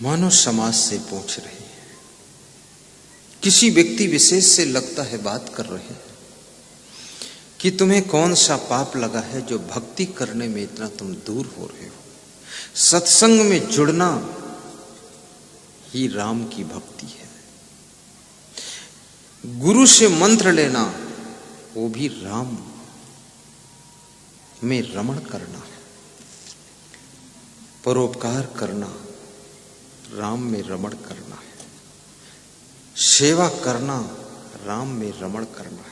मानो समाज से पूछ रहे हैं, किसी व्यक्ति विशेष से लगता है बात कर रहे हैं कि तुम्हें कौन सा पाप लगा है जो भक्ति करने में इतना तुम दूर हो रहे हो। सत्संग में जुड़ना ही राम की भक्ति है। गुरु से मंत्र लेना वो भी राम में रमण करना है। परोपकार करना राम में रमण करना है। सेवा करना राम में रमण करना है।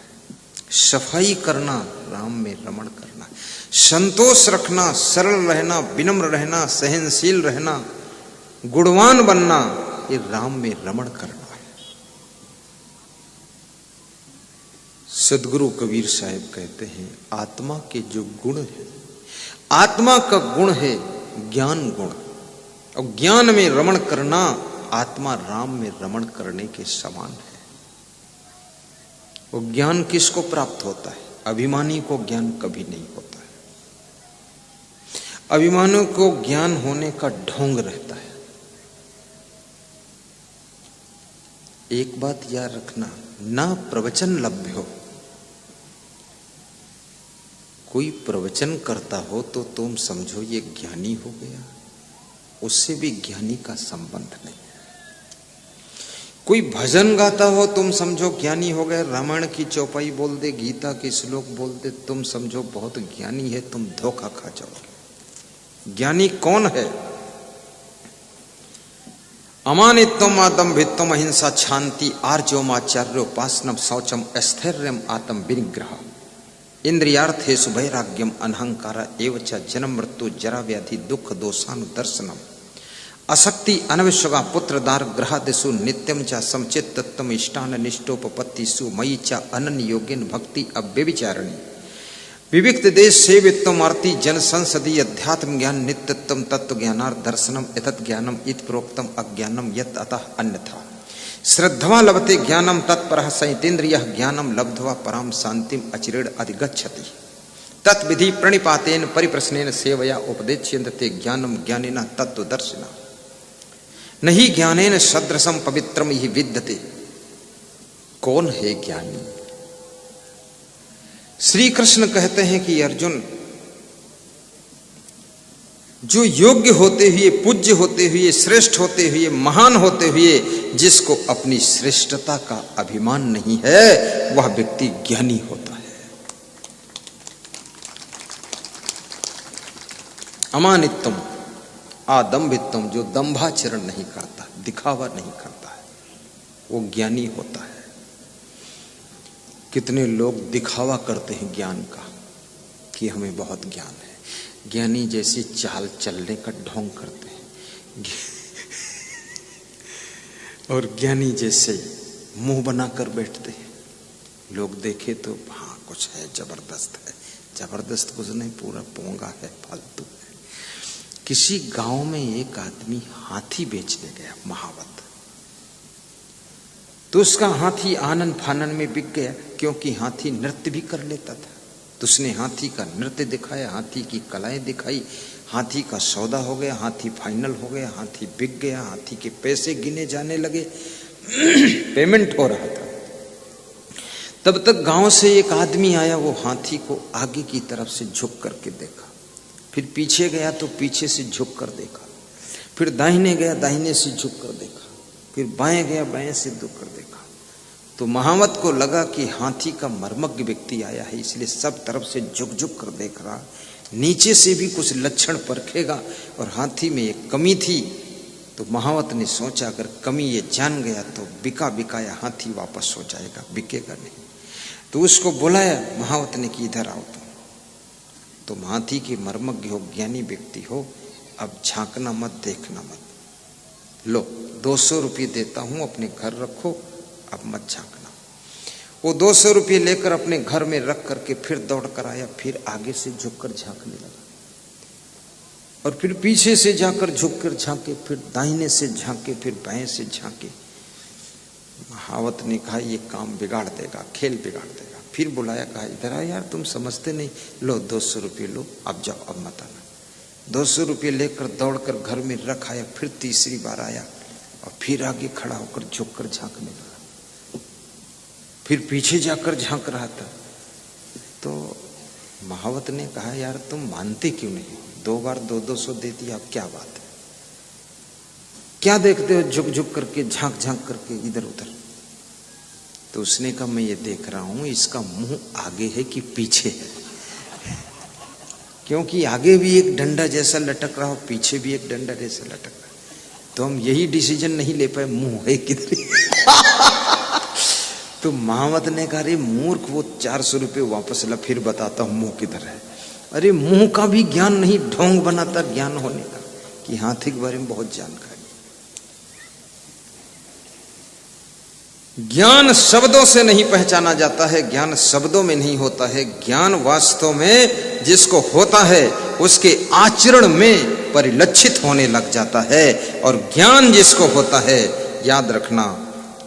सफाई करना राम में रमण करना है। संतोष रखना, सरल रहना, विनम्र रहना, सहनशील रहना, गुणवान बनना, ये राम में रमण करना है। सदगुरु कबीर साहब कहते हैं, आत्मा के जो गुण है, आत्मा का गुण है ज्ञान गुण, और ज्ञान में रमण करना आत्मा राम में रमण करने के समान है। वो ज्ञान किसको प्राप्त होता है? अभिमानी को ज्ञान कभी नहीं होता है। अभिमानियों को ज्ञान होने का ढोंग रहता है। एक बात याद रखना, ना प्रवचन लभ्य हो, कोई प्रवचन करता हो तो तुम समझो ये ज्ञानी हो गया, उससे भी ज्ञानी का संबंध नहीं है। कोई भजन गाता हो तुम समझो ज्ञानी हो गए, रामायण की चौपाई बोल दे, गीता के श्लोक बोल दे, तुम समझो बहुत ज्ञानी है, तुम धोखा खा जाओगे। ज्ञानी कौन है? अमानित्वम आदम्भित्वम अहिंसा शांति आर्जवमाचार्योपासनम शौचम स्थैर्यम आत्म विनिग्रह इंद्रियार्थेषु वैराग्यम अनहंकार एवच जन्म मृत्यु जरा व्याधि दुख दोषानुदर्शनम असक्ति अनविश्वगा पुत्र दार ग्रहादिषु नित्यम च समचित्तत्वम इष्टान निष्ठोपपत्तिषु मयि च अनन्य योगिन भक्ति अव्यभिचारिणी विविक्त देश सेवित्वम आरती जन संसदीय अध्यात्म ज्ञान नित्यत्वम तत्व ज्ञानार्थ दर्शनम एतत् ज्ञानम इति प्रोक्तम अज्ञानम यत् अतः अन्यथा श्रद्धवा लभते ज्ञानम तत्परः संयतेन्द्रियः ज्ञानम लब्ध्वा पराम शांतिम अचिरेण अधिगच्छति तत्विधि प्रणिपातेन परिप्रश्नेन सेवया उपदेच्यन्ते ज्ञानम ज्ञानिनः तत्त्वदर्शिनः नहीं ज्ञानेन सदृशम पवित्रम ही विद्यते। कौन है ज्ञानी? श्री कृष्ण कहते हैं कि अर्जुन, जो योग्य होते हुए, पूज्य होते हुए, श्रेष्ठ होते हुए, महान होते हुए जिसको अपनी श्रेष्ठता का अभिमान नहीं है, वह व्यक्ति ज्ञानी होता है। अमानित्वम आदम्भित्वम, जो दंभाचरण नहीं करता, दिखावा नहीं करता है, वो ज्ञानी होता है। कितने लोग दिखावा करते हैं ज्ञान का कि हमें बहुत ज्ञान है, ज्ञानी जैसी चाल चलने का ढोंग करते हैं और ज्ञानी जैसे मुंह बनाकर बैठते हैं। लोग देखे तो हाँ कुछ है, जबरदस्त है, जबरदस्त कुछ नहीं, पूरा पोंगा है, फालतू है। किसी गांव में एक आदमी हाथी बेचने गया, महावत, तो उसका हाथी आनन फानन में बिक गया, क्योंकि हाथी नृत्य भी कर लेता था। तो उसने हाथी का नृत्य दिखाया, हाथी की कलाएं दिखाई, हाथी का सौदा हो गया, हाथी फाइनल हो गया, हाथी बिक गया, हाथी के पैसे गिने जाने लगे पेमेंट हो रहा था। तब तक गांव से एक आदमी आया, वो हाथी को आगे की तरफ से झुक करके देखा, फिर पीछे गया तो पीछे से झुक कर देखा, फिर दाहिने गया, दाहिने से झुक कर देखा, फिर बाएं गया, बाएं से झुक कर देखा। तो महावत को लगा कि हाथी का मर्मज्ञ व्यक्ति आया है, इसलिए सब तरफ से झुक झुक कर देख रहा, नीचे से भी कुछ लक्षण परखेगा, और हाथी में एक कमी थी। तो महावत ने सोचा अगर कमी ये जान गया तो बिका बिकाया हाथी वापस हो जाएगा, बिकेगा नहीं। तो उसको बुलाया महावत ने कि इधर आओ तुम हाथी के मर्मज्ञ हो, ज्ञानी व्यक्ति हो, अब झांकना मत, देखना मत, लो 200 रुपये देता हूं, अपने घर रखो, अब मत झांकना। वो 200 रुपये लेकर अपने घर में रख करके फिर दौड़ कर आया, फिर आगे से झुककर झांकने लगा, और फिर पीछे से जाकर झुककर झांके, फिर दाहिने से झांके, फिर बाएं से झांके। महावत ने कहा ये काम बिगाड़ देगा, खेल बिगाड़ देगा। फिर बुलाया, कहा इधर आ यार, तुम समझते नहीं, लो 200 रुपये लो, अब जाओ, अब मत आना। 200 रुपये लेकर दौड़कर घर में रख आया, फिर तीसरी बार आया और फिर आगे खड़ा होकर झुक कर झांकने लगा, फिर पीछे जाकर झांक रहा था। तो महावत ने कहा, यार तुम मानते क्यों नहीं? 2 बार 200 दे दिया, अब क्या बात है, क्या देखते हो झुक झुक करके, झांक झांक करके इधर उधर? तो उसने कहा, मैं ये देख रहा हूं इसका मुंह आगे है कि पीछे है, क्योंकि आगे भी एक डंडा जैसा लटक रहा और पीछे भी एक डंडा जैसा लटक रहा। तो हम यही डिसीजन नहीं ले पाए, मुंह है किधर। तो महावत ने कहा, अरे मूर्ख, वो 400 रुपये वापस ला, फिर बताता हूं मुंह किधर है। अरे मुंह का भी ज्ञान नहीं, ढोंग बनाता ज्ञान होने का कि हाथी के बारे में बहुत जानकारी। ज्ञान शब्दों से नहीं पहचाना जाता है, ज्ञान शब्दों में नहीं होता है। ज्ञान वास्तव में जिसको होता है उसके आचरण में परिलक्षित होने लग जाता है। और ज्ञान जिसको होता है, याद रखना,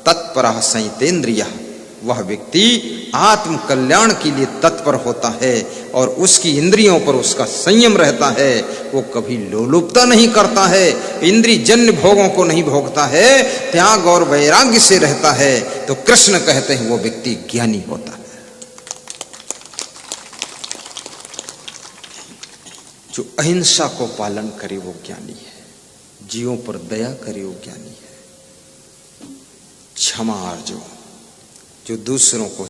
तत्परः संयतेन्द्रियः, वह व्यक्ति आत्म कल्याण के लिए तत्पर होता है और उसकी इंद्रियों पर उसका संयम रहता है। वो कभी लोलुपता नहीं करता है, इंद्रिय जन्य भोगों को नहीं भोगता है, त्याग और वैराग्य से रहता है। तो कृष्ण कहते हैं वो व्यक्ति ज्ञानी होता है। जो अहिंसा को पालन करे वो ज्ञानी है, जीवों पर दया करे वो ज्ञानी है, क्षमा अर्जो, जो दूसरों को